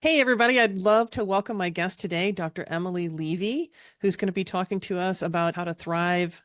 Hey, everybody. I'd love to welcome my guest today, Dr. Emily Levy, who's going to be talking to us about how to thrive,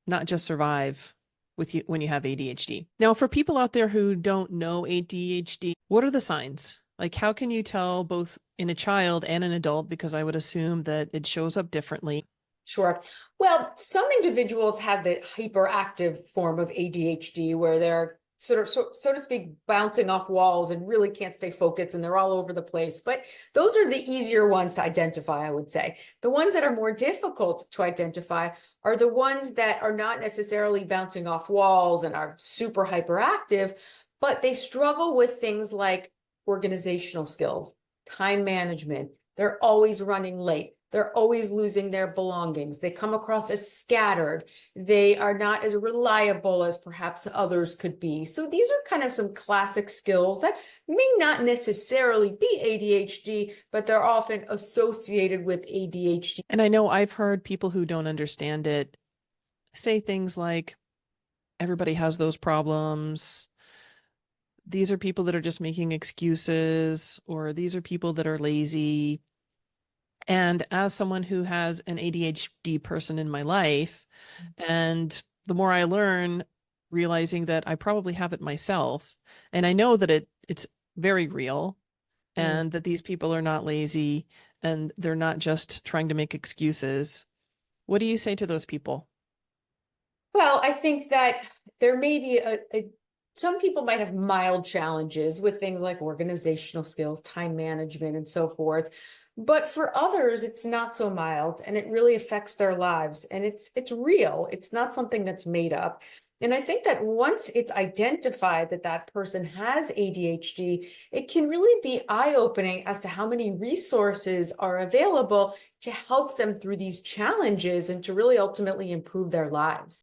not just survive with you when you have ADHD. Now, for people out there who don't know ADHD, what are the signs? Like, how can you tell both in a child and an adult? Because I would assume that it shows up differently. Sure. Well, some individuals have the hyperactive form of ADHD where they're sort of, so to speak, bouncing off walls and really can't stay focused and they're all over the place. But those are the easier ones to identify, I would say. The ones that are more difficult to identify are the ones that are not necessarily bouncing off walls and are super hyperactive, but they struggle with things like organizational skills, time management. They're always running late. They're always losing their belongings. They come across as scattered. They are not as reliable as perhaps others could be. So these are kind of some classic skills that may not necessarily be ADHD, but they're often associated with ADHD. And I know I've heard people who don't understand it say things like, everybody has those problems. These are people that are just making excuses, or these are people that are lazy. And as someone who has an ADHD person in my life, and the more I learn, realizing that I probably have it myself, and I know that it's very real, Mm. and that these people are not lazy and they're not just trying to make excuses. What do you say to those people? Well, I think that there may be some people might have mild challenges with things like organizational skills, time management, and so forth. But for others, it's not so mild and it really affects their lives. And it's real. It's not something that's made up. And I think that once it's identified that that person has ADHD, it can really be eye-opening as to how many resources are available to help them through these challenges and to really ultimately improve their lives.